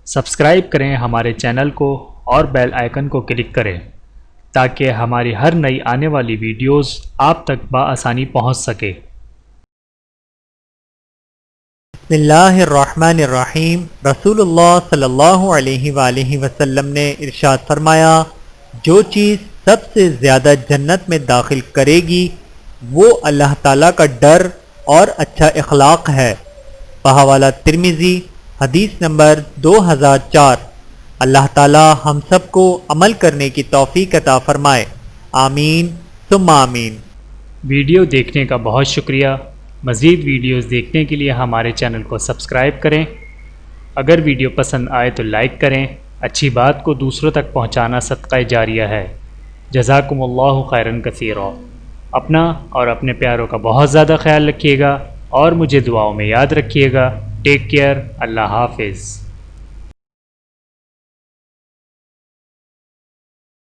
Subscribe کریں ہمارے channel کو اور بیل آئیکن کو کلک کریں تاکہ ہماری ہر نئی آنے والی ویڈیوز آپ تک بآسانی پہنچ سکے۔ بسم اللہ الرحمن الرحیم۔ رسول اللہ صلی اللہ علیہ وآلہ وسلم نے ارشاد فرمایا، جو چیز سب سے زیادہ جنت میں داخل کرے گی وہ اللہ تعالیٰ کا ڈر اور اچھا اخلاق ہے۔ بحوالہ ترمذی، حدیث نمبر 2004۔ اللہ تعالیٰ ہم سب کو عمل کرنے کی توفیق عطا فرمائے، آمین ثم آمین۔ ویڈیو دیکھنے کا بہت شکریہ۔ مزید ویڈیوز دیکھنے کے لیے ہمارے چینل کو سبسکرائب کریں۔ اگر ویڈیو پسند آئے تو لائک کریں۔ اچھی بات کو دوسروں تک پہنچانا صدقہ جاریہ ہے۔ جزاکم اللہ خیرا کثیرا۔ اپنا اور اپنے پیاروں کا بہت زیادہ خیال رکھیے گا اور مجھے دعاؤں میں یاد رکھیے گا۔ Take care. اللہ حافظ۔